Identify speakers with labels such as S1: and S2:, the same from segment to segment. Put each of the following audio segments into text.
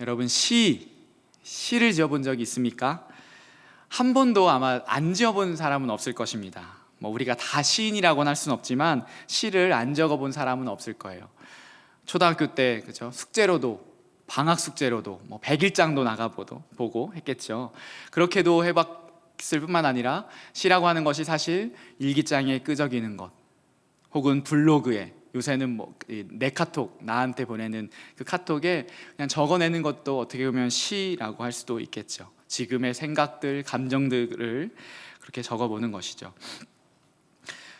S1: 여러분 시를 지어본 적이 있습니까? 한 번도 아마 안 지어본 사람은 없을 것입니다. 우리가 다 시인이라고는 할 수는 없지만 시를 안 적어본 사람은 없을 거예요. 초등학교 때 그죠? 숙제로도 방학 숙제로도 100일장도 나가보고 했겠죠. 그렇게도 해봤을 뿐만 아니라 시라고 하는 것이 사실 일기장에 끄적이는 것, 혹은 블로그에, 요새는 네카톡, 나한테 보내는 그 카톡에 그냥 적어내는 것도 어떻게 보면 시라고 할 수도 있겠죠. 지금의 생각들, 감정들을 그렇게 적어보는 것이죠.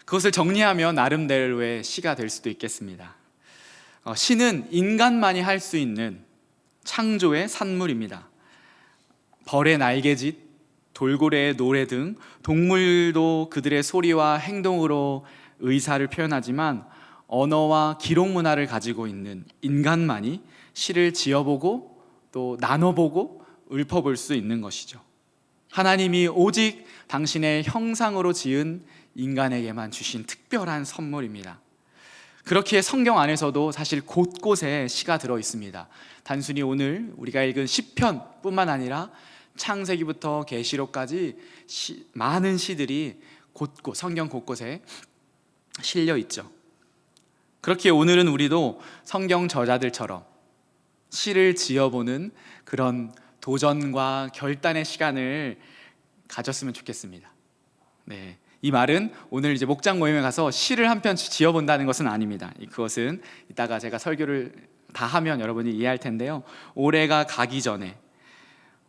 S1: 그것을 정리하면 나름대로의 시가 될 수도 있겠습니다. 시는 인간만이 할 수 있는 창조의 산물입니다. 벌의 날개짓, 돌고래의 노래 등 동물도 그들의 소리와 행동으로 의사를 표현하지만 언어와 기록 문화를 가지고 있는 인간만이 시를 지어보고 또 나눠보고 읊어볼 수 있는 것이죠. 하나님이 오직 당신의 형상으로 지은 인간에게만 주신 특별한 선물입니다. 그렇기에 성경 안에서도 사실 곳곳에 시가 들어 있습니다. 단순히 오늘 우리가 읽은 시편 뿐만 아니라 창세기부터 계시록까지 많은 시들이 곳곳, 성경 곳곳에 실려 있죠. 그렇기에 오늘은 우리도 성경 저자들처럼 시를 지어보는 그런 도전과 결단의 시간을 가졌으면 좋겠습니다. 네, 이 말은 오늘 이제 목장 모임에 가서 시를 한 편 지어본다는 것은 아닙니다. 그것은 이따가 제가 설교를 다 하면 여러분이 이해할 텐데요. 올해가 가기 전에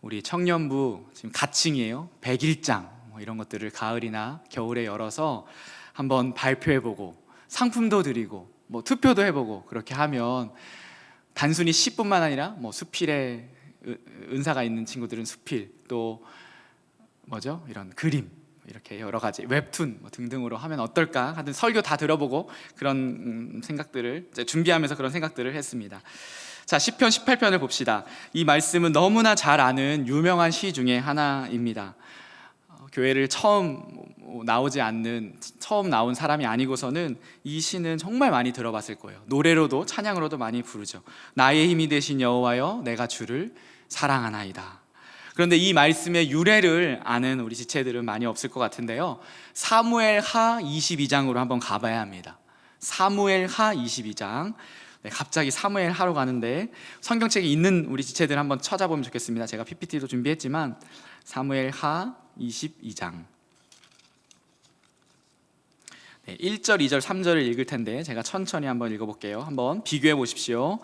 S1: 우리 청년부 지금 가칭이에요. 100일장 이런 것들을 가을이나 겨울에 열어서 한번 발표해보고 상품도 드리고 투표도 해보고 그렇게 하면 단순히 시뿐만 아니라 수필에 은사가 있는 친구들은 수필, 또 이런 그림, 이렇게 여러 가지 웹툰 등등으로 하면 어떨까 하는 설교 다 들어보고 그런 생각들을 준비하면서 그런 생각들을 했습니다. 자, 시편 18편을 봅시다. 이 말씀은 너무나 잘 아는 유명한 시 중에 하나입니다. 교회를 처음 나온 사람이 아니고서는 이 시는 정말 많이 들어봤을 거예요. 노래로도 찬양으로도 많이 부르죠. 나의 힘이 되신 여호와여, 내가 주를 사랑하나이다. 그런데 이 말씀의 유래를 아는 우리 지체들은 많이 없을 것 같은데요. 사무엘하 22장으로 한번 가봐야 합니다. 사무엘하 22장. 네, 갑자기 사무엘하로 가는데 성경책이 있는 우리 지체들 한번 찾아보면 좋겠습니다. 제가 PPT도 준비했지만 사무엘하 22장 1절, 2절, 3절을 읽을 텐데 제가 천천히 한번 읽어볼게요. 한번 비교해 보십시오.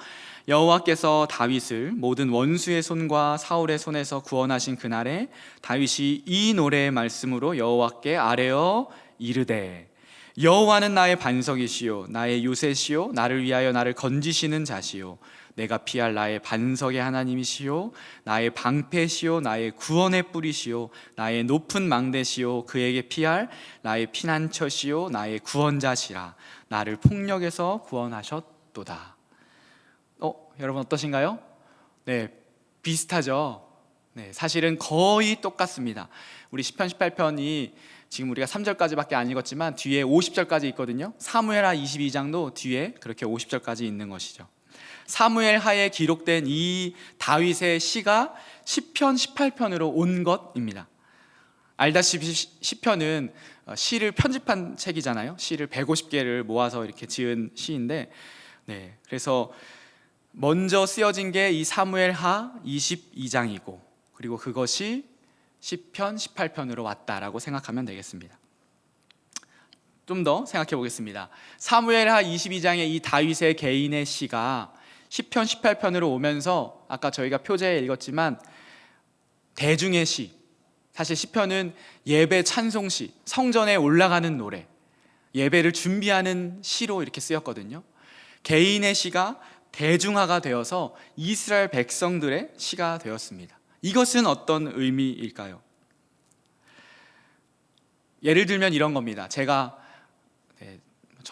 S1: 여호와께서 다윗을 모든 원수의 손과 사울의 손에서 구원하신 그날에 다윗이 이 노래의 말씀으로 여호와께 아뢰어 이르되 여호와는 나의 반석이시요 나의 요새시요 나를 위하여 나를 건지시는 자시요 내가 피할 나의 반석의 하나님이시요 나의 방패시요 나의 구원의 뿌리시요 나의 높은 망대시요 그에게 피할 나의 피난처시요 나의 구원자시라 나를 폭력에서 구원하셨도다. 여러분 어떠신가요? 네, 비슷하죠? 네, 사실은 거의 똑같습니다. 우리 시편 18편이 지금 우리가 3절까지밖에 안 읽었지만 뒤에 50절까지 있거든요. 사무엘하 22장도 뒤에 그렇게 50절까지 있는 것이죠. 사무엘하에 기록된 이 다윗의 시가 시편 18편으로 온 것입니다. 알다시피 시편은 시를 편집한 책이잖아요. 시를 150개를 모아서 이렇게 지은 시인데, 네, 그래서 먼저 쓰여진 게 이 사무엘하 22장이고 그리고 그것이 시편 18편으로 왔다라고 생각하면 되겠습니다. 좀 더 생각해 보겠습니다. 사무엘하 22장의 이 다윗의 개인의 시가 시편 18편으로 오면서 아까 저희가 표제에 읽었지만 대중의 시, 사실 시편은 예배 찬송시, 성전에 올라가는 노래, 예배를 준비하는 시로 이렇게 쓰였거든요. 개인의 시가 대중화가 되어서 이스라엘 백성들의 시가 되었습니다. 이것은 어떤 의미일까요? 예를 들면 이런 겁니다.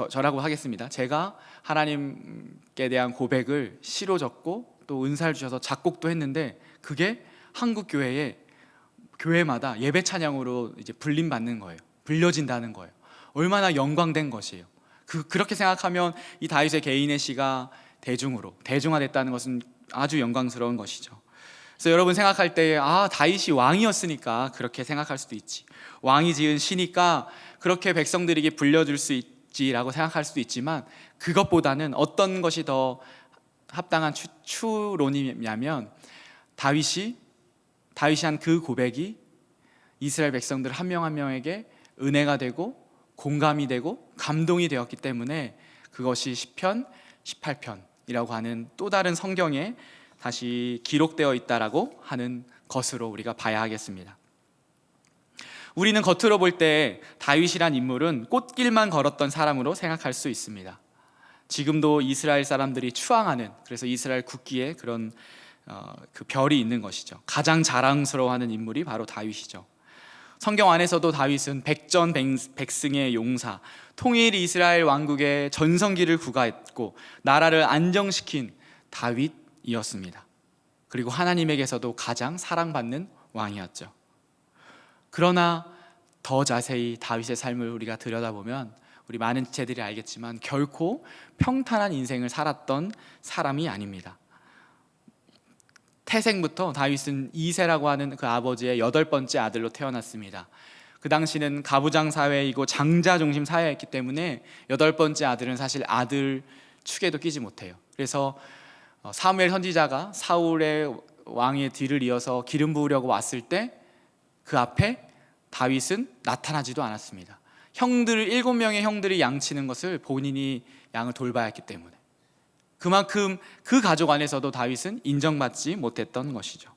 S1: 저라고 하겠습니다. 제가 하나님께 대한 고백을 시로 적고 또 은사를 주셔서 작곡도 했는데 그게 한국 교회마다 예배 찬양으로 이제 불림받는 거예요. 불려진다는 거예요. 얼마나 영광된 것이에요. 그렇게 생각하면 이 다윗의 개인의 시가 대중화됐다는 것은 아주 영광스러운 것이죠. 그래서 여러분 생각할 때 다윗이 왕이었으니까 그렇게 생각할 수도 있지, 왕이 지은 시니까 그렇게 백성들에게 불려줄 수 있지라고 생각할 수도 있지만, 그것보다는 어떤 것이 더 합당한 추론이냐면 다윗이 한 그 고백이 이스라엘 백성들 한 명 한 명에게 은혜가 되고 공감이 되고 감동이 되었기 때문에 그것이 시편 18편이라고 하는 또 다른 성경에 다시 기록되어 있다라고 하는 것으로 우리가 봐야 하겠습니다. 우리는 겉으로 볼 때 다윗이란 인물은 꽃길만 걸었던 사람으로 생각할 수 있습니다. 지금도 이스라엘 사람들이 추앙하는, 그래서 이스라엘 국기에 그런 그 별이 있는 것이죠. 가장 자랑스러워하는 인물이 바로 다윗이죠. 성경 안에서도 다윗은 백전백승의 용사, 통일 이스라엘 왕국의 전성기를 구가했고 나라를 안정시킨 다윗이었습니다. 그리고 하나님에게서도 가장 사랑받는 왕이었죠. 그러나 더 자세히 다윗의 삶을 우리가 들여다보면 우리 많은 지체들이 알겠지만 결코 평탄한 인생을 살았던 사람이 아닙니다. 태생부터 다윗은 이새라고 하는 그 아버지의 8번째 아들로 태어났습니다. 그 당시는 가부장 사회이고 장자 중심 사회였기 때문에 8번째 아들은 사실 아들 축에도 끼지 못해요. 그래서 사무엘 선지자가 사울의 왕의 뒤를 이어서 기름 부으려고 왔을 때 그 앞에 다윗은 나타나지도 않았습니다. 7명의 형들이 양치는 것을 본인이 양을 돌봐야 했기 때문에, 그만큼 그 가족 안에서도 다윗은 인정받지 못했던 것이죠.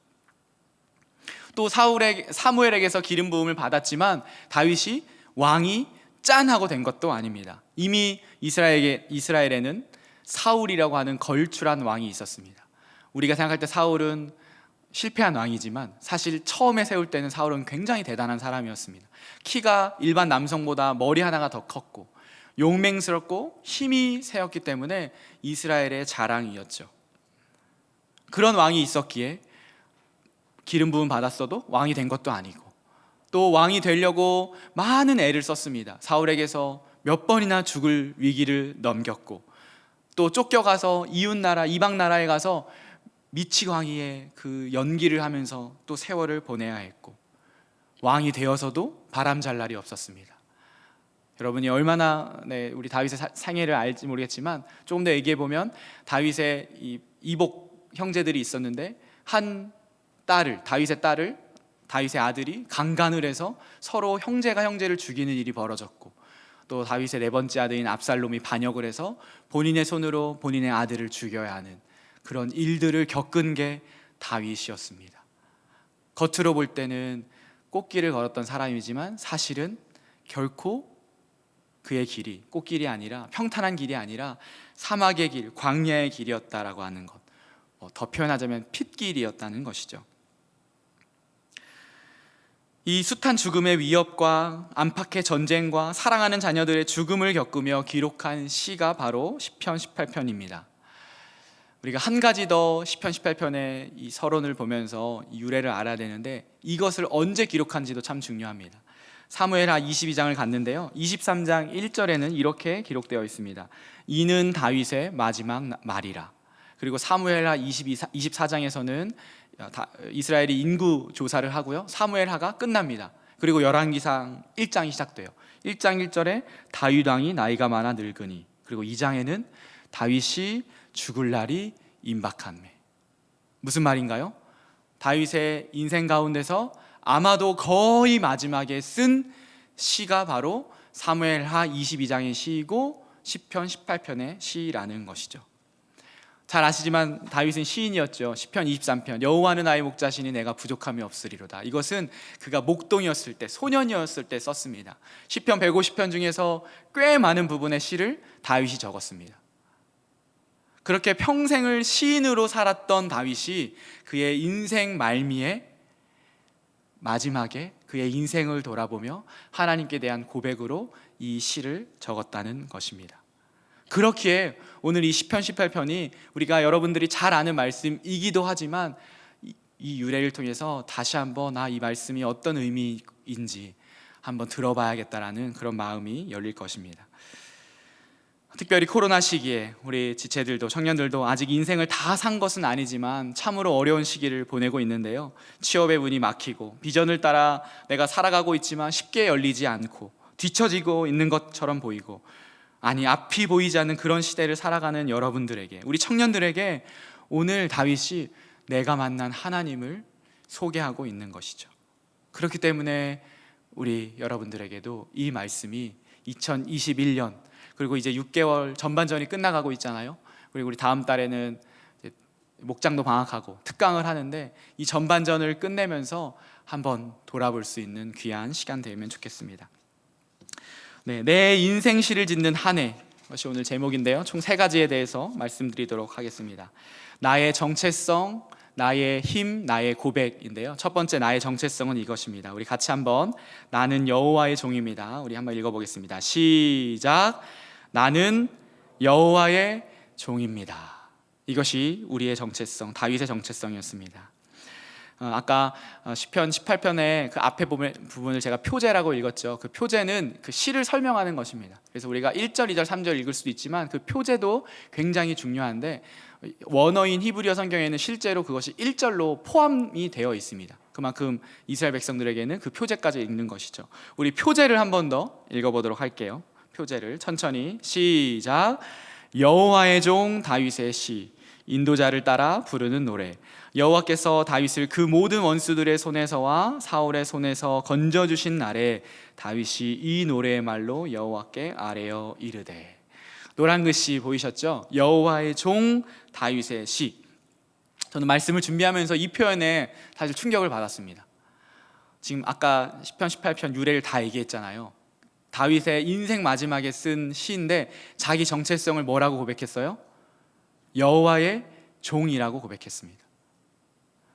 S1: 또 사무엘에게서 기름 부음을 받았지만 다윗이 왕이 짠하고 된 것도 아닙니다. 이미 이스라엘에는 사울이라고 하는 걸출한 왕이 있었습니다. 우리가 생각할 때 사울은 실패한 왕이지만 사실 처음에 세울 때는 사울은 굉장히 대단한 사람이었습니다. 키가 일반 남성보다 머리 하나가 더 컸고 용맹스럽고 힘이 세었기 때문에 이스라엘의 자랑이었죠. 그런 왕이 있었기에 기름 부음 받았어도 왕이 된 것도 아니고, 또 왕이 되려고 많은 애를 썼습니다. 사울에게서 몇 번이나 죽을 위기를 넘겼고, 또 쫓겨가서 이웃나라 이방 나라에 가서 미치광이의 그 연기를 하면서 또 세월을 보내야 했고, 왕이 되어서도 바람잘 날이 없었습니다. 여러분이 얼마나 우리 다윗의 생애를 알지 모르겠지만 조금 더 얘기해 보면 다윗의 이복 형제들이 있었는데 다윗의 아들이 강간을 해서 서로 형제가 형제를 죽이는 일이 벌어졌고, 또 다윗의 4번째 아들인 압살롬이 반역을 해서 본인의 손으로 본인의 아들을 죽여야 하는 그런 일들을 겪은 게 다윗이었습니다. 겉으로 볼 때는 꽃길을 걸었던 사람이지만 사실은 결코 그의 길이 꽃길이 아니라, 평탄한 길이 아니라 사막의 길, 광야의 길이었다라고 하는 것, 더 표현하자면 핏길이었다는 것이죠. 이 숱한 죽음의 위협과 안팎의 전쟁과 사랑하는 자녀들의 죽음을 겪으며 기록한 시가 바로 시편 18편입니다. 우리가 한 가지 더 시편 18편의 이 서론을 보면서 이 유래를 알아야 되는데, 이것을 언제 기록한지도 참 중요합니다. 사무엘하 22장을 갔는데요, 23장 1절에는 이렇게 기록되어 있습니다. 이는 다윗의 마지막 말이라. 그리고 사무엘하 24장에서는 이스라엘이 인구 조사를 하고요, 사무엘하가 끝납니다. 그리고 열왕기상 1장이 시작돼요. 1장 1절에 다윗 왕이 나이가 많아 늙으니, 그리고 2장에는 다윗이 죽을 날이 임박하매. 무슨 말인가요? 다윗의 인생 가운데서 아마도 거의 마지막에 쓴 시가 바로 사무엘하 22장의 시이고 시편 18편의 시라는 것이죠. 잘 아시지만 다윗은 시인이었죠. 시편 23편, 여호와는 나의 목자시니 내가 부족함이 없으리로다. 이것은 그가 목동이었을 때, 소년이었을 때 썼습니다. 시편 150편 중에서 꽤 많은 부분의 시를 다윗이 적었습니다. 그렇게 평생을 시인으로 살았던 다윗이 그의 인생 말미에 마지막에 그의 인생을 돌아보며 하나님께 대한 고백으로 이 시를 적었다는 것입니다. 그렇기에 오늘 이 시편 18편이 우리가 여러분들이 잘 아는 말씀이기도 하지만 이 유래를 통해서 다시 한번 이 말씀이 어떤 의미인지 한번 들어봐야겠다라는 그런 마음이 열릴 것입니다. 특별히 코로나 시기에 우리 지체들도 청년들도 아직 인생을 다 산 것은 아니지만 참으로 어려운 시기를 보내고 있는데요. 취업의 문이 막히고 비전을 따라 내가 살아가고 있지만 쉽게 열리지 않고 뒤처지고 있는 것처럼 보이고, 아니 앞이 보이지 않는 그런 시대를 살아가는 여러분들에게, 우리 청년들에게 오늘 다윗이 내가 만난 하나님을 소개하고 있는 것이죠. 그렇기 때문에 우리 여러분들에게도 이 말씀이 2021년 그리고 이제 6개월 전반전이 끝나가고 있잖아요. 그리고 우리 다음 달에는 목장도 방학하고 특강을 하는데 이 전반전을 끝내면서 한번 돌아볼 수 있는 귀한 시간 되면 좋겠습니다. 네, 내 인생 시를 짓는 한 해, 것이 오늘 제목인데요. 총 3가지에 대해서 말씀드리도록 하겠습니다. 나의 정체성, 나의 힘, 나의 고백인데요. 첫 번째 나의 정체성은 이것입니다. 우리 같이 한번, 나는 여호와의 종입니다. 우리 한번 읽어보겠습니다. 시작. 나는 여호와의 종입니다. 이것이 우리의 정체성, 다윗의 정체성이었습니다. 아까 시편 18편의 그 앞에 부분을 제가 표제라고 읽었죠. 그 표제는 그 시를 설명하는 것입니다. 그래서 우리가 1절, 2절, 3절 읽을 수도 있지만 그 표제도 굉장히 중요한데, 원어인 히브리어 성경에는 실제로 그것이 1절로 포함이 되어 있습니다. 그만큼 이스라엘 백성들에게는 그 표제까지 읽는 것이죠. 우리 표제를 한 번 더 읽어보도록 할게요. 표제를 천천히 시작. 여호와의 종 다윗의 시, 인도자를 따라 부르는 노래. 여호와께서 다윗을 그 모든 원수들의 손에서와 사울의 손에서 건져주신 날에 다윗이 이 노래의 말로 여호와께 아뢰어 이르되. 노란 글씨 보이셨죠? 여호와의 종 다윗의 시. 저는 말씀을 준비하면서 이 표현에 사실 충격을 받았습니다. 지금 아까 시편 18편 유래를 다 얘기했잖아요. 다윗의 인생 마지막에 쓴 시인데 자기 정체성을 뭐라고 고백했어요? 여호와의 종이라고 고백했습니다.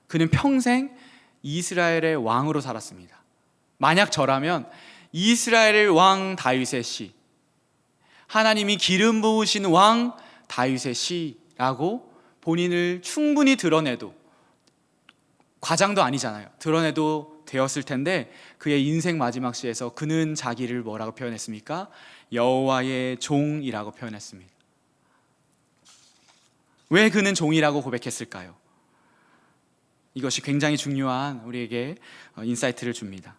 S1: 그는 평생 이스라엘의 왕으로 살았습니다. 만약 저라면 이스라엘의 왕 다윗의 시, 하나님이 기름 부으신 왕 다윗의 시라고 본인을 충분히 드러내도, 과장도 아니잖아요, 드러내도 되었을 텐데, 그의 인생 마지막 시에서 그는 자기를 뭐라고 표현했습니까? 여호와의 종이라고 표현했습니다. 왜 그는 종이라고 고백했을까요? 이것이 굉장히 중요한 우리에게 인사이트를 줍니다.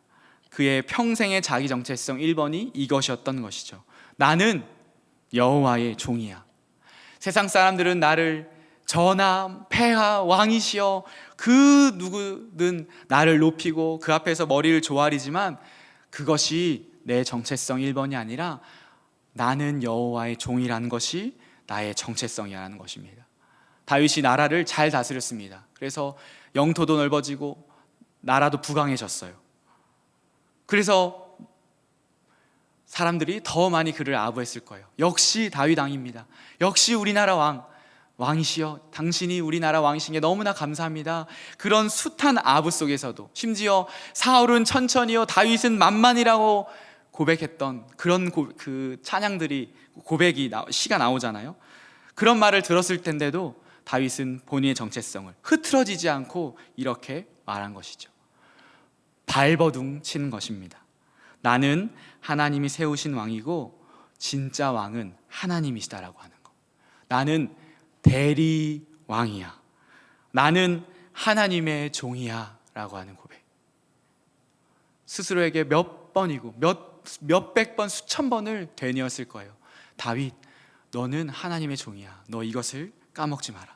S1: 그의 평생의 자기 정체성 1번이 이것이었던 것이죠. 나는 여호와의 종이야. 세상 사람들은 나를 전하, 폐하, 왕이시여, 그 누구든 나를 높이고 그 앞에서 머리를 조아리지만 그것이 내 정체성 1번이 아니라 나는 여호와의 종이라는 것이 나의 정체성이라는 것입니다. 다윗이 나라를 잘 다스렸습니다. 그래서 영토도 넓어지고 나라도 부강해졌어요. 그래서 사람들이 더 많이 그를 아부했을 거예요. 역시 다윗 왕입니다. 역시 우리나라 왕이시여, 당신이 우리나라 왕이신 게 너무나 감사합니다. 그런 숱한 아부 속에서도, 심지어 사울은 천천히요 다윗은 만만이라고 고백했던 그런 그 찬양들이, 시가 나오잖아요. 그런 말을 들었을 텐데도 다윗은 본인의 정체성을 흐트러지지 않고 이렇게 말한 것이죠. 발버둥 치는 것입니다. 나는 하나님이 세우신 왕이고 진짜 왕은 하나님이시다라고 하는 것. 나는 대리 왕이야. 나는 하나님의 종이야 라고 하는 고백. 스스로에게 몇 번이고 몇백 번, 수천 번을 되뇌었을 거예요. 다윗, 너는 하나님의 종이야. 너 이것을 까먹지 마라.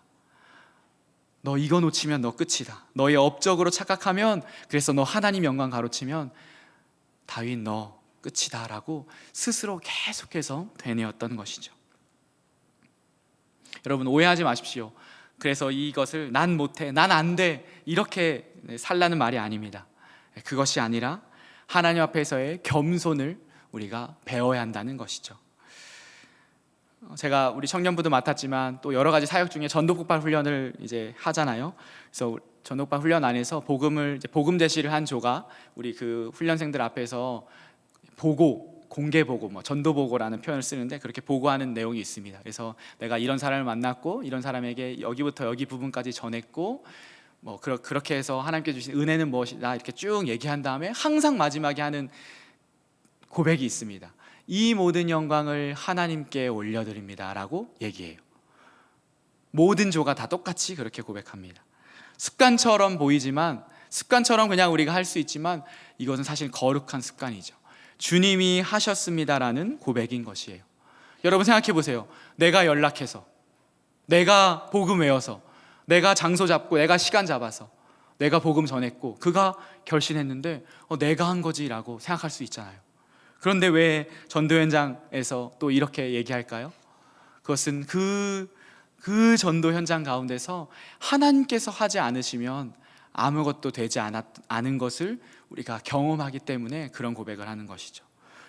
S1: 너 이거 놓치면 너 끝이다. 너의 업적으로 착각하면, 그래서 너 하나님 영광 가로치면 다윗 너 끝이다 라고 스스로 계속해서 되뇌었던 것이죠. 여러분 오해하지 마십시오. 그래서 이것을 난 못해, 난 안 돼, 이렇게 살라는 말이 아닙니다. 그것이 아니라 하나님 앞에서의 겸손을 우리가 배워야 한다는 것이죠. 제가 우리 청년부도 맡았지만 또 여러 가지 사역 중에 전도폭발 훈련을 이제 하잖아요. 그래서 전도폭발 훈련 안에서 복음 제시를 한 조가 우리 그 훈련생들 앞에서 공개 보고, 전도 보고라는 표현을 쓰는데 그렇게 보고하는 내용이 있습니다. 그래서 내가 이런 사람을 만났고 이런 사람에게 여기부터 여기 부분까지 전했고 그렇게 해서 하나님께 주신 은혜는 무엇이다 이렇게 쭉 얘기한 다음에 항상 마지막에 하는 고백이 있습니다. 이 모든 영광을 하나님께 올려드립니다 라고 얘기해요. 모든 조가 다 똑같이 그렇게 고백합니다. 습관처럼 보이지만, 습관처럼 그냥 우리가 할 수 있지만 이것은 사실 거룩한 습관이죠. 주님이 하셨습니다라는 고백인 것이에요. 여러분 생각해 보세요. 내가 연락해서, 내가 복음 외워서, 내가 장소 잡고, 내가 시간 잡아서 내가 복음 전했고 그가 결신했는데 내가 한 거지라고 생각할 수 있잖아요. 그런데 왜 전도 현장에서 또 이렇게 얘기할까요? 그것은 그 전도 현장 가운데서 하나님께서 하지 않으시면 아무것도 되지 않은 것을 우리가 경험하기 때문에 그런 고백을 하는 것이죠.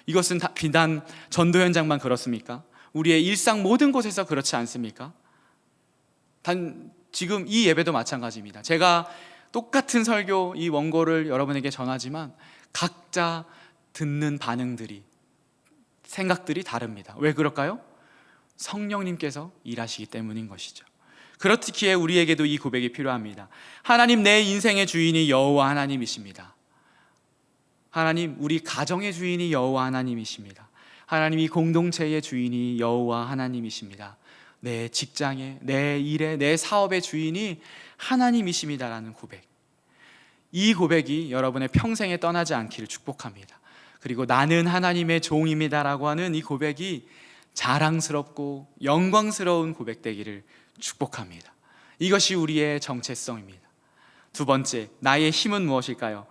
S1: 이것은 비단 전도 현장만 그렇습니까? 우리의 일상 모든 곳에서 그렇지 않습니까? 지금 이 예배도 마찬가지입니다. 제가 똑같은 설교, 이 원고를 여러분에게 전하지만 각자 듣는 반응들이, 생각들이 다릅니다. 왜 그럴까요? 성령님께서 일하시기 때문인 것이죠. 그렇기에 우리에게도 이 고백이 필요합니다. 하나님, 내 인생의 주인이 여호와 하나님이십니다. 하나님, 우리 가정의 주인이 여호와 하나님이십니다. 하나님, 이 공동체의 주인이 여호와 하나님이십니다. 내 직장의, 내 일의, 내 사업의 주인이 하나님이십니다라는 고백. 이 고백이 여러분의 평생에 떠나지 않기를 축복합니다. 그리고 나는 하나님의 종입니다라고 하는 이 고백이 자랑스럽고 영광스러운 고백되기를 축복합니다. 이것이 우리의 정체성입니다. 두 번째, 나의 힘은 무엇일까요?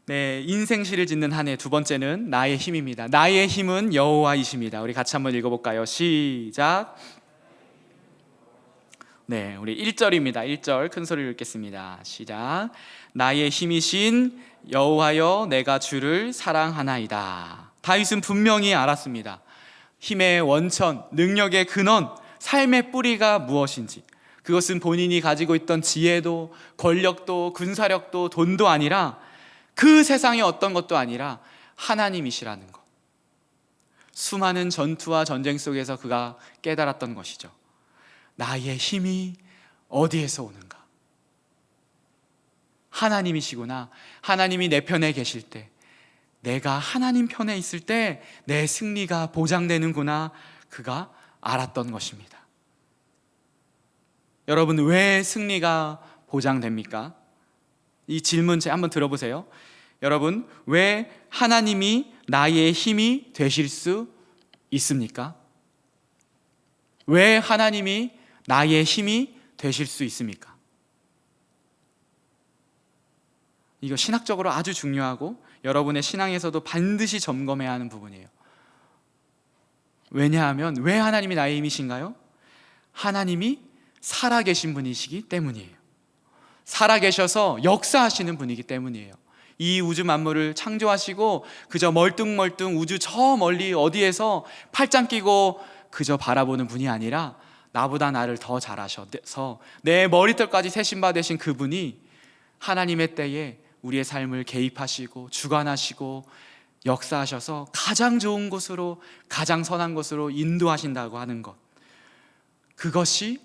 S1: 네, 인생시를 짓는 한 해 두 번째는 나의 힘입니다. 나의 힘은 여호와이십니다. 우리 같이 한번 읽어볼까요? 시작. 네, 우리 1절입니다. 1절 큰 소리로 읽겠습니다. 시작. 나의 힘이신 여호와여, 내가 주를 사랑하나이다. 다윗은 분명히 알았습니다. 힘의 원천, 능력의 근원, 삶의 뿌리가 무엇인지. 그것은 본인이 가지고 있던 지혜도, 권력도, 군사력도, 돈도 아니라, 그 세상의 어떤 것도 아니라 하나님이시라는 것. 수많은 전투와 전쟁 속에서 그가 깨달았던 것이죠. 나의 힘이 어디에서 오는가? 하나님이시구나. 하나님이 내 편에 계실 때, 내가 하나님 편에 있을 때 내 승리가 보장되는구나. 그가 알았던 것입니다. 여러분, 왜 승리가 보장됩니까? 이 질문 한번 들어보세요. 여러분, 왜 하나님이 나의 힘이 되실 수 있습니까? 왜 하나님이 나의 힘이 되실 수 있습니까? 이거 신학적으로 아주 중요하고 여러분의 신앙에서도 반드시 점검해야 하는 부분이에요. 왜냐하면 왜 하나님이 나의 힘이신가요? 하나님이 살아계신 분이시기 때문이에요. 살아계셔서 역사하시는 분이기 때문이에요. 이 우주 만물을 창조하시고 그저 멀뚱멀뚱 우주 저 멀리 어디에서 팔짱 끼고 그저 바라보는 분이 아니라 나보다 나를 더 잘 아셔서 내 머리털까지 세신받으신 그분이 하나님의 때에 우리의 삶을 개입하시고 주관하시고 역사하셔서 가장 좋은 곳으로, 가장 선한 곳으로 인도하신다고 하는 것, 그것이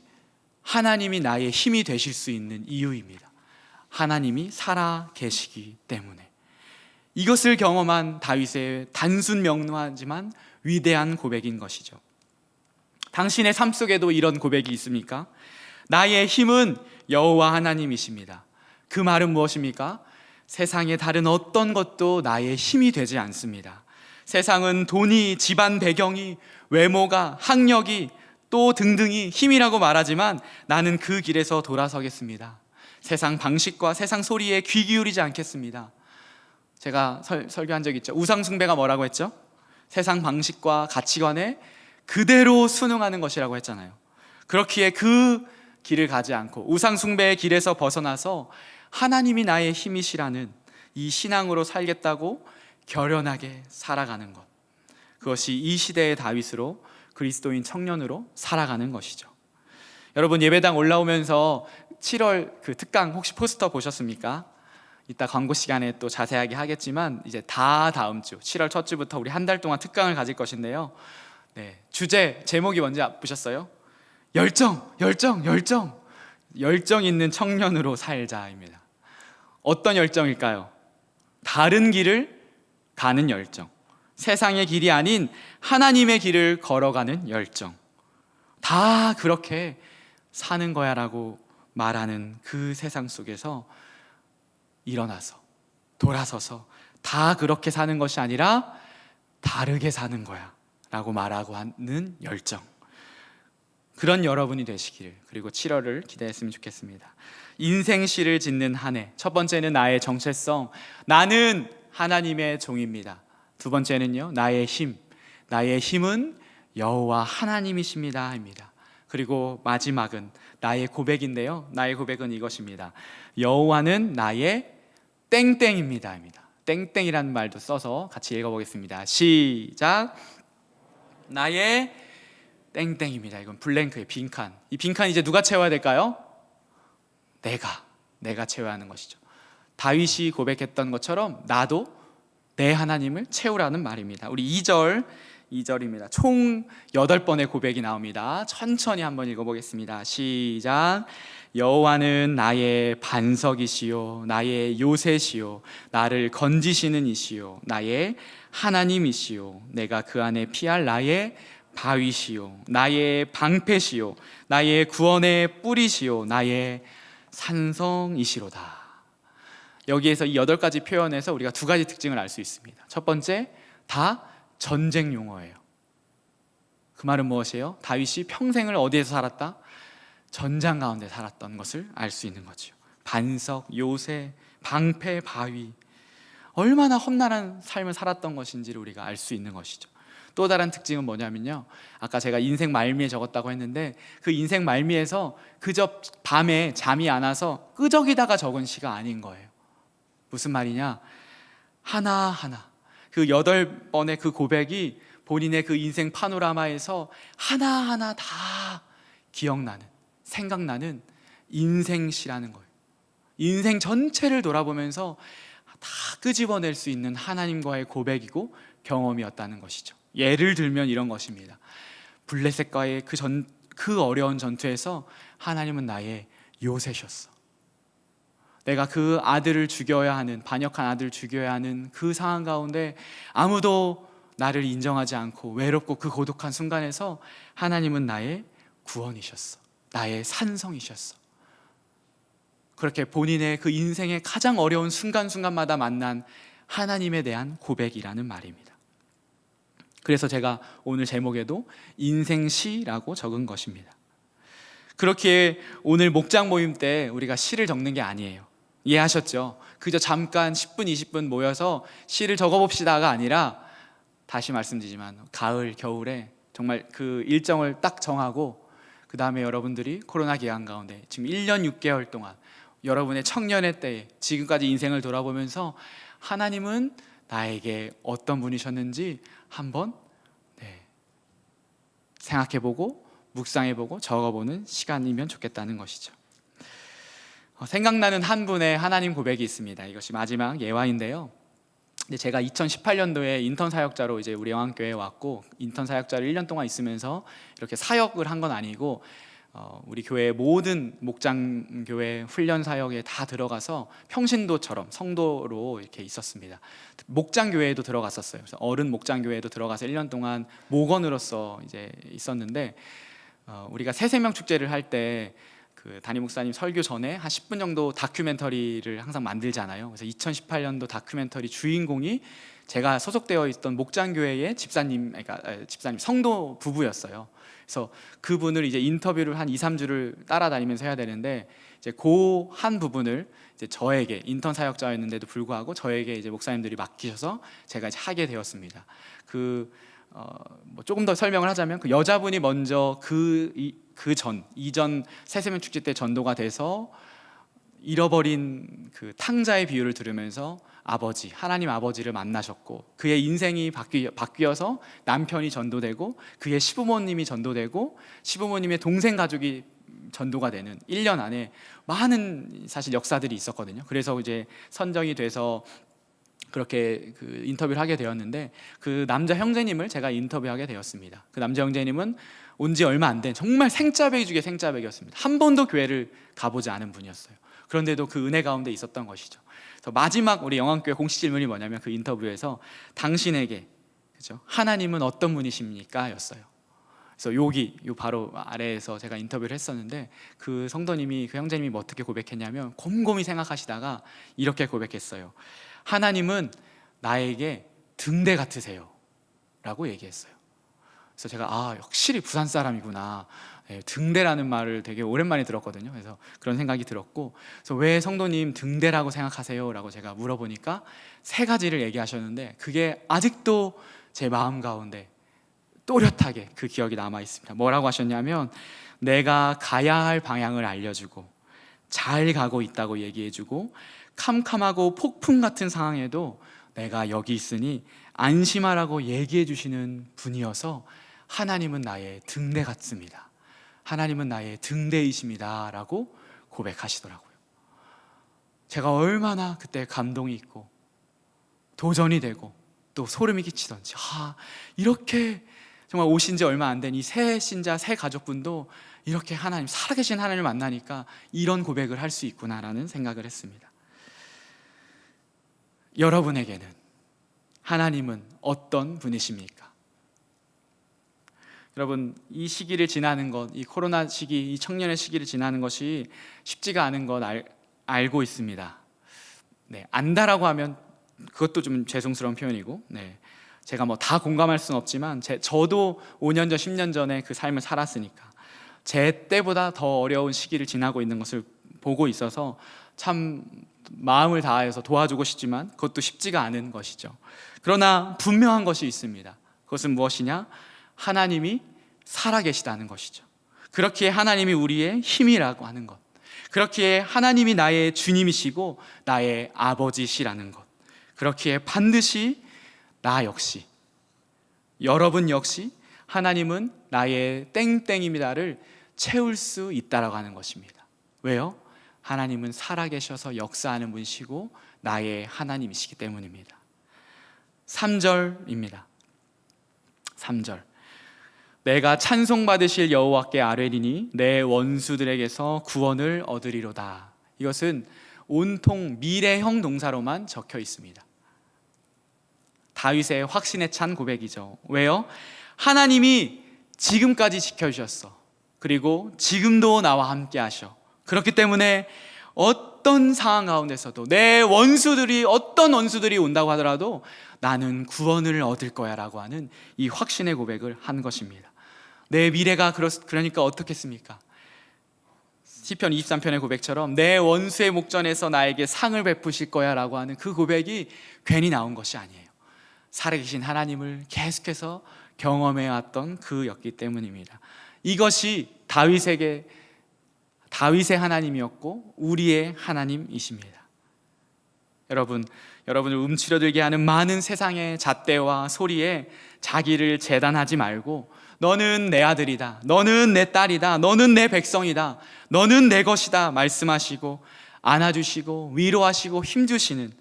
S1: 하나님이 나의 힘이 되실 수 있는 이유입니다. 하나님이 살아 계시기 때문에. 이것을 경험한 다윗의 단순 명료하지만 위대한 고백인 것이죠. 당신의 삶 속에도 이런 고백이 있습니까? 나의 힘은 여호와 하나님이십니다. 그 말은 무엇입니까? 세상의 다른 어떤 것도 나의 힘이 되지 않습니다. 세상은 돈이, 집안 배경이, 외모가, 학력이 또 등등이 힘이라고 말하지만 나는 그 길에서 돌아서겠습니다. 세상 방식과 세상 소리에 귀 기울이지 않겠습니다. 제가 설교한 적 있죠. 우상숭배가 뭐라고 했죠? 세상 방식과 가치관에 그대로 순응하는 것이라고 했잖아요. 그렇기에 그 길을 가지 않고 우상숭배의 길에서 벗어나서 하나님이 나의 힘이시라는 이 신앙으로 살겠다고 결연하게 살아가는 것, 그것이 이 시대의 다윗으로, 그리스도인 청년으로 살아가는 것이죠. 여러분, 예배당 올라오면서 7월 그 특강 혹시 포스터 보셨습니까? 이따 광고 시간에 또 자세하게 하겠지만 이제 다 다음 주 7월 첫 주부터 우리 한 달 동안 특강을 가질 것인데요. 네, 주제 제목이 뭔지 보셨어요? 열정 있는 청년으로 살자입니다. 어떤 열정일까요? 다른 길을 가는 열정, 세상의 길이 아닌 하나님의 길을 걸어가는 열정. 다 그렇게 사는 거야 라고 말하는 그 세상 속에서 일어나서 돌아서서 다 그렇게 사는 것이 아니라 다르게 사는 거야 라고 말하고 하는 열정. 그런 여러분이 되시기를, 그리고 7월을 기대했으면 좋겠습니다. 인생시를 짓는 한 해. 첫 번째는 나의 정체성, 나는 하나님의 종입니다. 두 번째는요, 나의 힘, 나의 힘은 여호와 하나님이십니다 입니다. 그리고 마지막은 나의 고백인데요, 나의 고백은 이것입니다. 여호와는 나의 땡땡입니다 입니다. 땡땡이라는 말도 써서 같이 읽어보겠습니다. 시작. 나의 땡땡입니다. 이건 블랭크의 빈칸. 이 빈칸 이제 누가 채워야 될까요? 내가 채워야 하는 것이죠. 다윗이 고백했던 것처럼 나도 내 하나님을 채우라는 말입니다. 우리 2절입니다. 총 8번의 고백이 나옵니다. 천천히 한번 읽어보겠습니다. 시작. 여호와는 나의 반석이시요 나의 요새시요 나를 건지시는 이시요 나의 하나님이시요 내가 그 안에 피할 나의 바위시요 나의 방패시요 나의 구원의 뿌리시요 나의 산성이시로다. 여기에서 이 8가지 표현에서 우리가 2가지 특징을 알 수 있습니다. 첫 번째, 다 전쟁 용어예요. 그 말은 무엇이에요? 다윗이 평생을 어디에서 살았다? 전장 가운데 살았던 것을 알 수 있는 거죠. 반석, 요새, 방패, 바위, 얼마나 험난한 삶을 살았던 것인지를 우리가 알 수 있는 것이죠. 또 다른 특징은 뭐냐면요, 아까 제가 인생 말미에 적었다고 했는데 그 인생 말미에서 그저 밤에 잠이 안 와서 끄적이다가 적은 시가 아닌 거예요. 무슨 말이냐, 하나하나 그 8번의 그 고백이 본인의 그 인생 파노라마에서 하나하나 다 기억나는, 생각나는 인생시라는 거예요. 인생 전체를 돌아보면서 다 끄집어낼 수 있는 하나님과의 고백이고 경험이었다는 것이죠. 예를 들면 이런 것입니다. 블레셋과의 그 어려운 전투에서 하나님은 나의 요새셨어. 내가 그 아들을 죽여야 하는, 반역한 아들을 죽여야 하는 그 상황 가운데 아무도 나를 인정하지 않고 외롭고 그 고독한 순간에서 하나님은 나의 구원이셨어. 나의 산성이셨어. 그렇게 본인의 그 인생의 가장 어려운 순간순간마다 만난 하나님에 대한 고백이라는 말입니다. 그래서 제가 오늘 제목에도 인생시라고 적은 것입니다. 그렇게 오늘 목장 모임 때 우리가 시를 적는 게 아니에요. 이해하셨죠? 그저 잠깐 10분, 20분 모여서 시를 적어봅시다가 아니라, 다시 말씀드리지만 가을, 겨울에 정말 그 일정을 딱 정하고 그 다음에 여러분들이 코로나 기간 가운데 지금 1년 6개월 동안 여러분의 청년의 때에 지금까지 인생을 돌아보면서 하나님은 나에게 어떤 분이셨는지 한번 생각해보고 묵상해보고 적어보는 시간이면 좋겠다는 것이죠. 생각나는 한 분의 하나님 고백이 있습니다. 이것이 마지막 예화인데요. 근데 제가 2018년도에 인턴 사역자로 이제 우리 영안교회에 왔고, 인턴 사역자를 1년 동안 있으면서 이렇게 사역을 한 건 아니고 우리 교회 모든 목장 교회 훈련 사역에 다 들어가서 평신도처럼 성도로 이렇게 있었습니다. 목장 교회에도 들어갔었어요. 그래서 어른 목장 교회에도 들어가서 1년 동안 목원으로서 이제 있었는데, 우리가 새생명 축제를 할 때 그 담임 목사님 설교 전에 한 10분 정도 다큐멘터리를 항상 만들잖아요. 그래서 2018년도 다큐멘터리 주인공이 제가 소속되어 있던 목장교회의 집사님 성도 부부였어요. 그래서 그분을 이제 인터뷰를 한 2, 3주를 따라다니면서 해야 되는데, 이제 그 한 부분을 이제 저에게, 인턴 사역자였는데도 불구하고 저에게 이제 목사님들이 맡기셔서 제가 이제 하게 되었습니다. 뭐 조금 더 설명을 하자면, 그 여자분이 먼저 이전 새세명 축제 때 전도가 돼서 잃어버린 그 탕자의 비유를 들으면서 하나님 아버지를 만나셨고, 그의 인생이 바뀌어서 남편이 전도되고 그의 시부모님이 전도되고 시부모님의 동생 가족이 전도가 되는 1년 안에 많은 사실 역사들이 있었거든요. 그래서 이제 선정이 돼서 그렇게 그 인터뷰를 하게 되었는데, 그 남자 형제님을 제가 인터뷰하게 되었습니다. 그 남자 형제님은 온 지 얼마 안 된 정말 생짜배기 중에 생짜배기였습니다. 한 번도 교회를 가보지 않은 분이었어요. 그런데도 그 은혜 가운데 있었던 것이죠. 그래서 마지막 우리 영안교회 공식 질문이 뭐냐면, 그 인터뷰에서 당신에게 그죠? 하나님은 어떤 분이십니까? 였어요. 그래서 여기 요 바로 아래에서 제가 인터뷰를 했었는데 그 성도님이, 그 형제님이 뭐 어떻게 고백했냐면 곰곰이 생각하시다가 이렇게 고백했어요. 하나님은 나에게 등대 같으세요 라고 얘기했어요. 그래서 제가 확실히 부산 사람이구나, 등대라는 말을 되게 오랜만에 들었거든요. 그래서 그런 생각이 들었고, 그래서 왜 성도님 등대라고 생각하세요? 라고 제가 물어보니까 세 가지를 얘기하셨는데 그게 아직도 제 마음 가운데 또렷하게 그 기억이 남아 있습니다. 뭐라고 하셨냐면, 내가 가야 할 방향을 알려주고 잘 가고 있다고 얘기해주고, 캄캄하고 폭풍 같은 상황에도 내가 여기 있으니 안심하라고 얘기해 주시는 분이어서 하나님은 나의 등대 같습니다. 하나님은 나의 등대이십니다 라고 고백하시더라고요. 제가 얼마나 그때 감동이 있고 도전이 되고 또 소름이 끼치던지, 이렇게 정말 오신 지 얼마 안 된 이 새 신자, 새 가족분도 이렇게 하나님, 살아계신 하나님을 만나니까 이런 고백을 할 수 있구나라는 생각을 했습니다. 여러분에게는 하나님은 어떤 분이십니까? 여러분, 이 시기를 지나는 것, 이 코로나 시기, 이 청년의 시기를 지나는 것이 쉽지가 않은 것 알고 있습니다. 안다라고 하면 그것도 좀 죄송스러운 표현이고, 제가 뭐 다 공감할 수는 없지만 저도 5년 전, 10년 전에 그 삶을 살았으니까 제 때보다 더 어려운 시기를 지나고 있는 것을 보고 있어서 참 마음을 다해서 도와주고 싶지만 그것도 쉽지가 않은 것이죠. 그러나 분명한 것이 있습니다. 그것은 무엇이냐? 하나님이 살아계시다는 것이죠. 그렇기에 하나님이 우리의 힘이라고 하는 것, 그렇기에 하나님이 나의 주님이시고 나의 아버지시라는 것, 그렇기에 반드시 나 역시, 여러분 역시 하나님은 나의 땡땡입니다를 채울 수 있다라고 하는 것입니다. 왜요? 하나님은 살아계셔서 역사하는 분이시고 나의 하나님이시기 때문입니다. 3절입니다. 3절. 내가 찬송받으실 여호와께 아뢰리니 내 원수들에게서 구원을 얻으리로다. 이것은 온통 미래형 동사로만 적혀 있습니다. 다윗의 확신에 찬 고백이죠. 왜요? 하나님이 지금까지 지켜주셨어. 그리고 지금도 나와 함께 하셔. 그렇기 때문에 어떤 상황 가운데서도 내 원수들이, 어떤 원수들이 온다고 하더라도 나는 구원을 얻을 거야 라고 하는 이 확신의 고백을 한 것입니다. 내 미래가 그러니까 어떻겠습니까? 시편 23편의 고백처럼 내 원수의 목전에서 나에게 상을 베푸실 거야 라고 하는 그 고백이 괜히 나온 것이 아니에요. 살아계신 하나님을 계속해서 경험해왔던 그였기 때문입니다. 이것이 다윗의 하나님이었고 우리의 하나님이십니다. 여러분을 움츠러들게 하는 많은 세상의 잣대와 소리에 자기를 재단하지 말고, 너는 내 아들이다, 너는 내 딸이다, 너는 내 백성이다, 너는 내 것이다 말씀하시고 안아주시고 위로하시고 힘주시는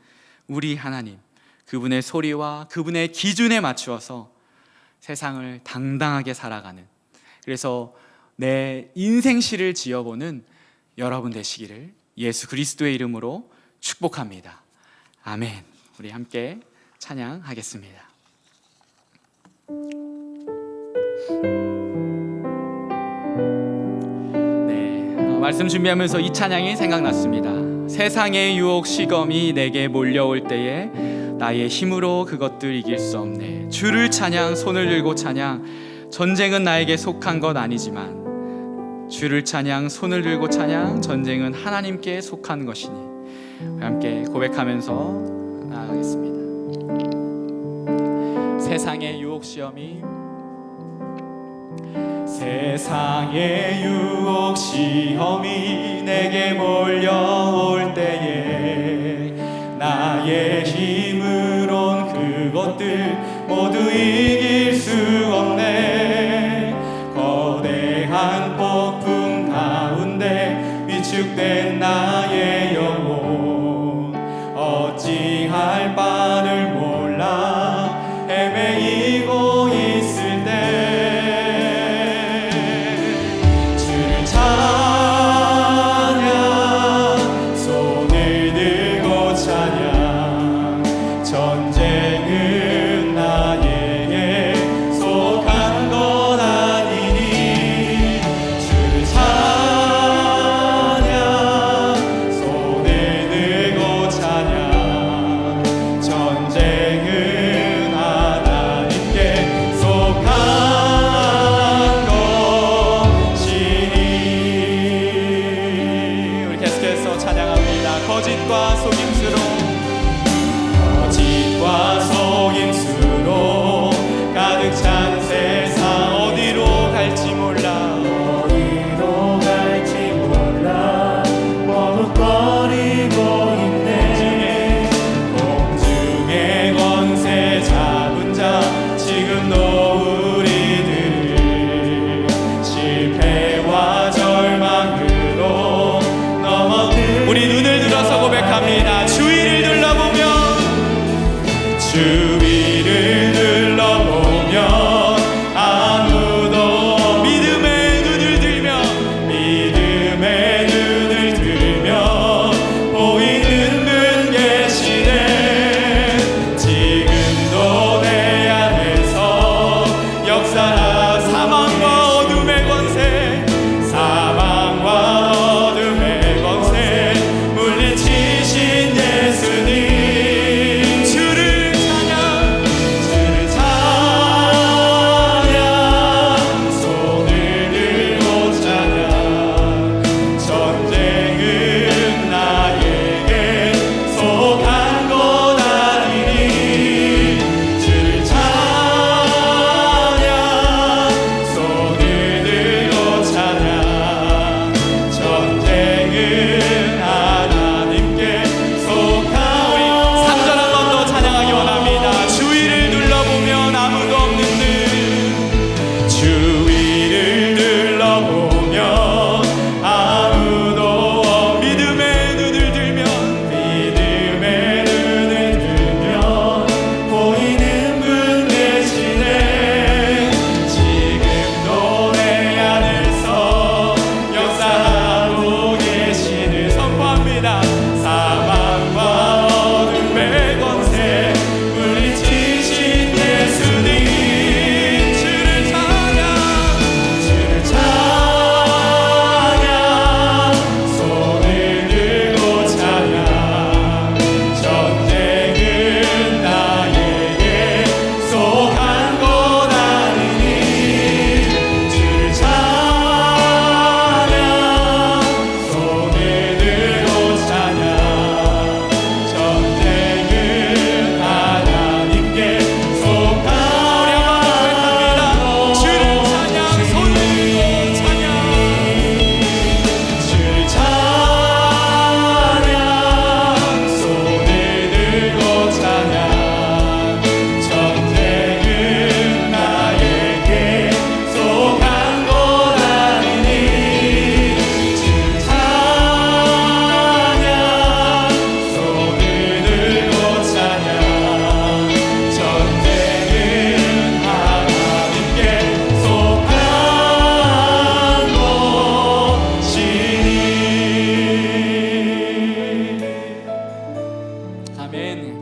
S1: 우리 하나님, 그분의 소리와 그분의 기준에 맞추어서 세상을 당당하게 살아가는, 그래서 내 인생시를 지어보는 여러분 되시기를 예수 그리스도의 이름으로 축복합니다. 아멘. 우리 함께 찬양하겠습니다. 말씀 준비하면서 이 찬양이 생각났습니다. 세상의 유혹 시검이 내게 몰려올 때에 나의 힘으로 그것들 이길 수 없네. 주를 찬양, 손을 들고 찬양. 전쟁은 나에게 속한 것 아니지만 주를 찬양, 손을 들고 찬양. 전쟁은 하나님께 속한 것이니. 함께 고백하면서 나아가겠습니다. 세상의 유혹 시험이, 세상의 유혹 시험이 내게 몰려올 때에 나의 힘으론 그것들 모두 이길 수 없네. 거대한 폭풍 가운데 위축된 나의 영혼 어찌할 바를 몰라 헤매이고 있을 때 주를 찬양, 거짓과 속임수로 가득 찬 세상 어디로 갈지 몰라 머뭇거리고 있네. 공중의 권세 잡은 자 지금도 우리들을 실패와 절망으로 넘어뜨려. 우리 눈을 들어서 고백합니다. 주위를 둘러보면 아무도 믿음의 눈을 들면 보이는 분 계시네. 지금도 내 안에서 역사하 사망과 어둠의 권세 물리치신 예수님.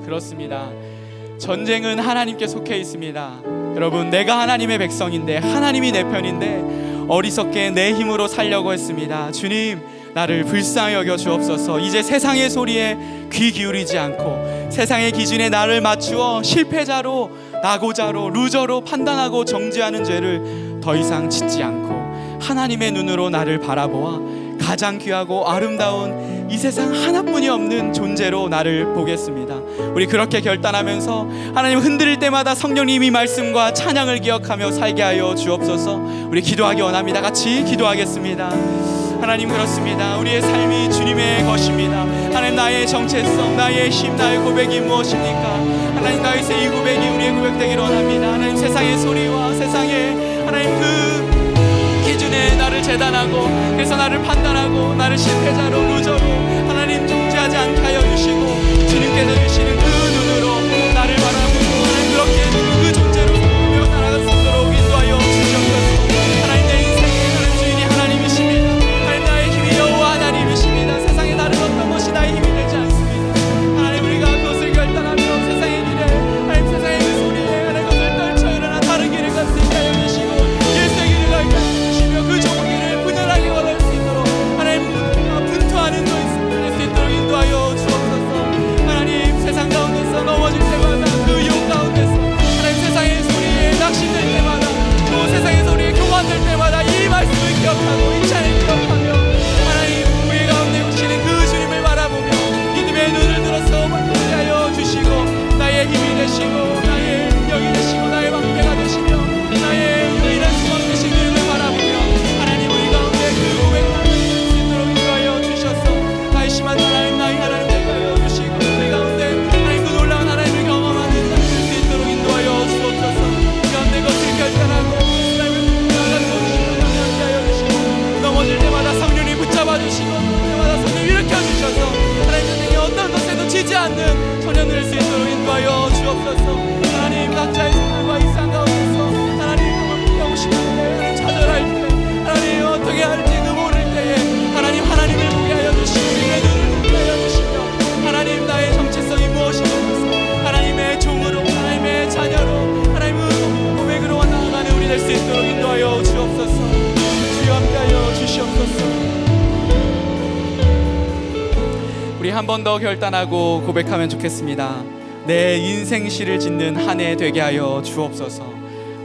S1: 그렇습니다. 전쟁은 하나님께 속해 있습니다. 여러분, 내가 하나님의 백성인데, 하나님이 내 편인데 어리석게 내 힘으로 살려고 했습니다. 주님, 나를 불쌍히 여겨 주옵소서. 이제 세상의 소리에 귀 기울이지 않고 세상의 기준에 나를 맞추어 실패자로, 낙오자로, 루저로 판단하고 정죄하는 죄를 더 이상 짓지 않고 하나님의 눈으로 나를 바라보아 가장 귀하고 아름다운 이 세상 하나뿐이 없는 존재로 나를 보겠습니다. 우리 그렇게 결단하면서 하나님 흔들릴 때마다 성령님이 말씀과 찬양을 기억하며 살게 하여 주옵소서. 우리 기도하기 원합니다. 같이 기도하겠습니다. 하나님, 그렇습니다. 우리의 삶이 주님의 것입니다. 하나님, 나의 정체성, 나의 힘, 나의 고백이 무엇입니까? 하나님, 나의 이 고백이 우리의 고백되기를 원합니다. 하나님, 세상의 소리와 세상의 하나님 그 기준에 나를 재단하고, 그래서 나를 판단하고 나를 실패자로, 루저로 하나님 정죄하지 않게 하여 주시고, 주님께서 주시는 그 눈으로 나를 바라보고 하나님 그렇게 그 존재로 보며 살아갈 수 있도록 인도하여 주시옵소서. 하나님, 내 인생의 하나님 주인이 하나님이십니다. 하나님, 나의 힘이 여호와 하나님이십니다. 세상에 다른 어떤 것이 나의 힘이 되지 않습니다. 하나님, 우리가 그것을 결단하며 세상의 길에, 하나님 세상의 그 소리에 하나님 그것을 떨쳐 일어나 다른 길을 걷게 하여 주시고, 일생 길을 가게 하여 주시며 그 좋은 길을 분열하게 원할 수 있도록 하나님 분투하는 우리 한 번 더 결단하고 고백하면 좋겠습니다. 내 인생 시를 짓는 한 해 되게 하여 주옵소서.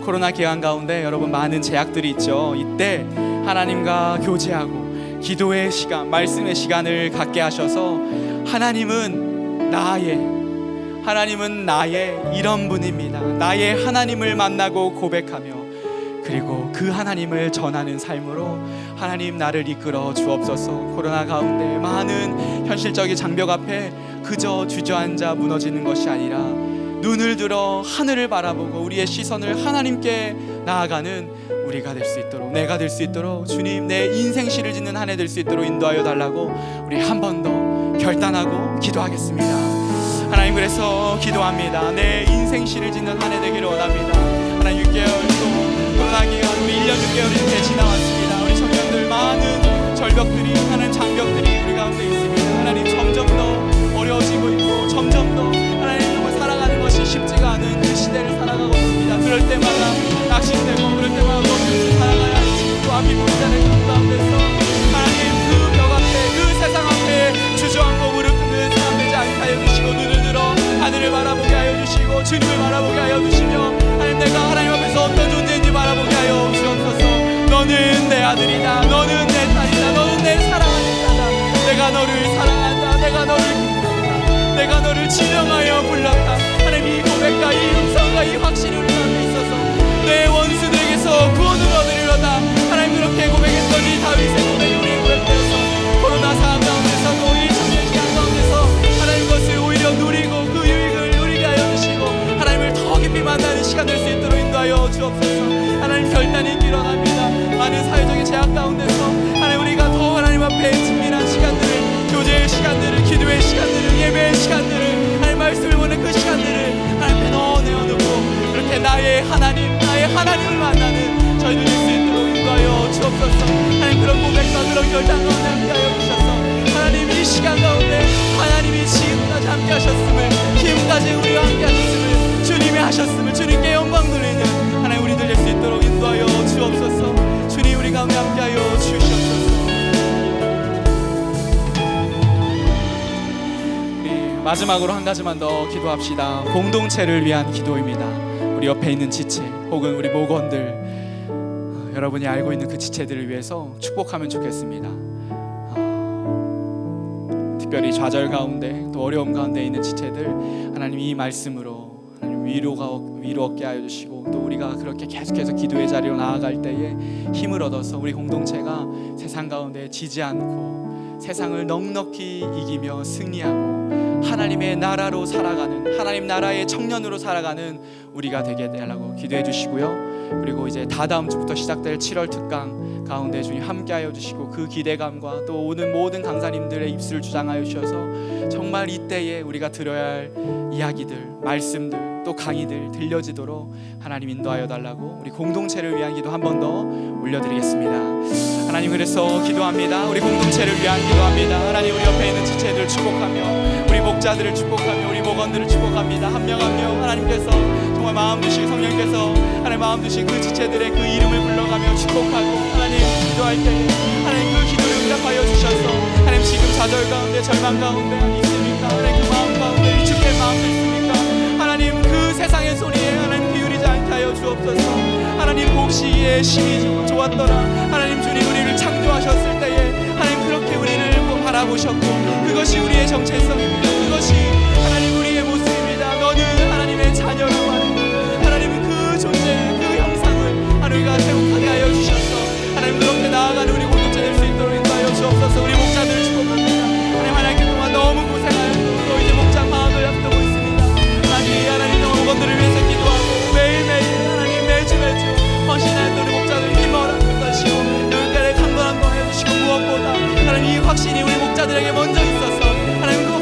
S1: 코로나 기간 가운데 여러분 많은 제약들이 있죠. 이때 하나님과 교제하고 기도의 시간, 말씀의 시간을 갖게 하셔서 하나님은 나의 이런 분입니다. 나의 하나님을 만나고 고백하며 그리고 그 하나님을 전하는 삶으로 하나님 나를 이끌어 주옵소서. 코로나 가운데 많은 현실적인 장벽 앞에 그저 주저앉아 무너지는 것이 아니라 눈을 들어 하늘을 바라보고 우리의 시선을 하나님께 나아가는 우리가 될 수 있도록, 내가 될 수 있도록 주님 내 인생 시를 짓는 한 해 될 수 있도록 인도하여 달라고 우리 한 번 더 결단하고 기도하겠습니다. 하나님, 그래서 기도합니다. 내 인생 시를 짓는 한 해 되기를 원합니다. 하나님, 6개월 또 코로나 기간 우리 1년 6개월이 이렇게 지나왔습니다. 우리 청년들 많은 절벽들이, 하나님 장벽들이 우리 가운데 있습니다. 하나님, 점점 더 어려워지고 있고 점점 더 하나님 살아가는 것이 쉽지가 않은 그 시대를 살아가고 있습니다. 그럴 때마다 낙심되고 그럴 때마다 어떻게 살아가야 할지 또 앞이 보이지 않는 그 가운데서 하나님 그 벽 앞에, 그 세상 앞에 주저앉고 무릎 꿇는 사람 되지 않게 하여 주시고 눈을 들어 하늘을 바라보게 하여 주시고 주님을 바라보게 하여 주시며 하나님, 내가 하나님 앞에서 어떤 존재인지 바라보게 하여 주옵소서. 너는 내 아들이다, 너는 내 딸이다, 너는 내 사랑하는 자다. 내가 너를 사랑한다, 내가 너를 기뻐한다, 내가 너를 지명하여 불렀다. 하나님, 이 고백과 이 음성과 이 확신이 우리 가운데 있어서 내 원수들에게서 구원을 얻으리로다. 하나님, 그렇게 고백했던 이 다윗의 고백이 우리의 고백되어서 코로나 상황 가운데서도 이 청년 시간 가운데서 하나님 것을 오히려 누리고 그 유익을 누리게 하여 주시고 하나님을 더 깊이 만나는 시간 될 수 있도록 인도하여 주옵소서. 하나님, 결단이 일어납니다. 많은 사회적인 제약 가운데서 하나님 우리가 더 하나님 앞에 친밀한 시간들을, 교제의 시간들을, 기도의 시간들을, 예배의 시간들을, 하나님 말씀을 보는 그 시간들을 하나님 앞에 더 내어놓고 그렇게 나의 하나님을 만나는 저희들 될 수 있도록 인도하여 주옵소서. 하나님, 그런 고백과 그런 결단 가운데 함께하여 주셔서 하나님 이 시간 가운데 하나님이 지금까지 함께 하셨음을, 지금까지 우리와 함께 하셨음을, 주님이 하셨음을 주님께 영광 돌리는 하나님 우리들 될 수 있도록 인도하여 주옵소서. 주님, 우리 가운데 함께하여 주시옵소서. 마지막으로 한 가지만 더 기도합시다. 공동체를 위한 기도입니다. 우리 옆에 있는 지체 혹은 우리 목원들, 여러분이 알고 있는 그 지체들을 위해서 축복하면 좋겠습니다. 특별히 좌절 가운데 또 어려움 가운데 있는 지체들, 하나님 이 말씀으로 하나님 위로 얻게 하여 주시고 또 우리가 그렇게 계속해서 기도의 자리로 나아갈 때에 힘을 얻어서 우리 공동체가 세상 가운데 지지 않고 세상을 넉넉히 이기며 승리하고 하나님의 나라로 살아가는, 하나님 나라의 청년으로 살아가는 우리가 되게 되라고 기도해 주시고요. 그리고 이제 다다음 주부터 시작될 7월 특강 가운데 주님 함께하여 주시고 그 기대감과 또 오는 모든 강사님들의 입술을 주장하여 주셔서 정말 이때에 우리가 들어야 할 이야기들, 말씀들, 또 강의들 들려지도록 하나님 인도하여 달라고 우리 공동체를 위한 기도 한 번 더 올려드리겠습니다. 하나님, 그래서 기도합니다. 우리 공동체를 위한 기도합니다. 하나님, 우리 옆에 있는 지체들 축복하며 우리 목자들을 축복하며 우리 목원들을 축복합니다. 한 명 한 명 하나님께서 정말 마음 주시고 성령께서 하나님 마음 주신 그 지체들의 그 이름을 불러가며 축복하고 하나님 기도할 때 하나님 그 기도를 응답하여 주셔서 하나님 지금 좌절 가운데 절망 가운데 있습니까? 하나님 그 마음 가운데 위축된 마음도 있습니까? 하나님 그 세상의 소리에 하나님 기울이지 않게 하여 주옵소서. 하나님 복시의 신이 좋았더라. 하나님 주님 우리를 창조하셨을 때에 하나님 그렇게 우리를 바라보셨고 그것이 우리의 정체성입니다. 그것이 하나님 우리의 모습입니다. 너는 하나님의 자녀라고 하는 것, 하나님은 그 존재, 그 형상을 하루가 회복하게 하여 주셔서 하나님 그렇게 나아가는 우리 공동체 될 수 있도록 인도하여 주옵소서. 우리 목자들을 축복합니다. 하나님 한 학기 동안 너무 고생하였고 또 이제 목장 마음을 앞두고 있습니다. 하나님 목원들을 위해서 기도하고 매일매일 하나님 매주 헌신하는 우리 목자들 힘을 얻을 것이고 눈가를 강건한 거 해주시고 무엇보다 하나님 이 확신이 우리 목자들에게 먼저 있어서 하나님 그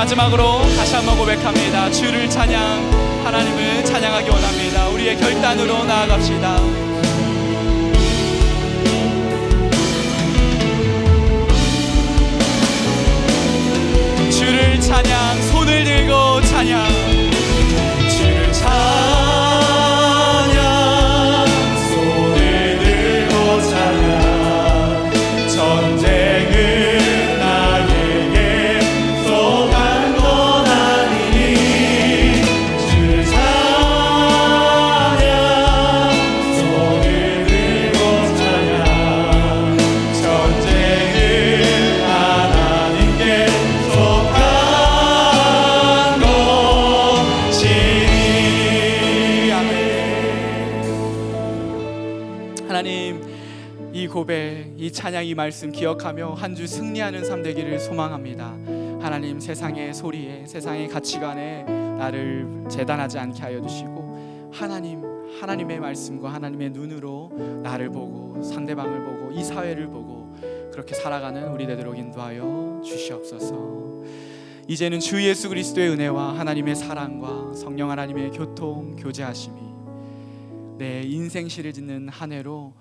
S1: 마지막으로 다시 한번 고백합니다. 주를 찬양, 하나님을 찬양하기 원합니다. 우리의 결단으로 나아갑시다. 주를 찬양, 손을 들고 찬양. 주를 찬양, 손을 들고 찬양. 전쟁은 나에게 속한 건 아니니. 주를 찬양, 손을 들고 찬양. 전쟁은 하나님께 속한 것이니. 아멘. 하나님, 이 고백, 이 찬양, 이 말씀 기억하며 한 주 승리하는 삶 되기를 소망합니다. 하나님, 세상의 소리에, 세상의 가치관에 나를 재단하지 않게 하여 주시고, 하나님의 말씀과 하나님의 눈으로 나를 보고, 상대방을 보고, 이 사회를 보고 그렇게 살아가는 우리 되도록 인도하여 주시옵소서. 이제는 주 예수 그리스도의 은혜와 하나님의 사랑과 성령 하나님의 교통, 교제하심이 내 인생시를 짓는 한 해로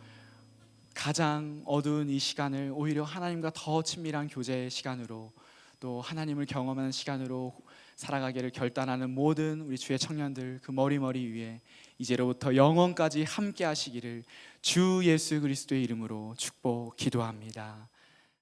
S1: 가장 어두운 이 시간을 오히려 하나님과 더 친밀한 교제의 시간으로, 또 하나님을 경험하는 시간으로 살아가기를 결단하는 모든 우리 주의 청년들, 그 머리 위에 이제로부터 영원까지 함께 하시기를 주 예수 그리스도의 이름으로 축복 기도합니다.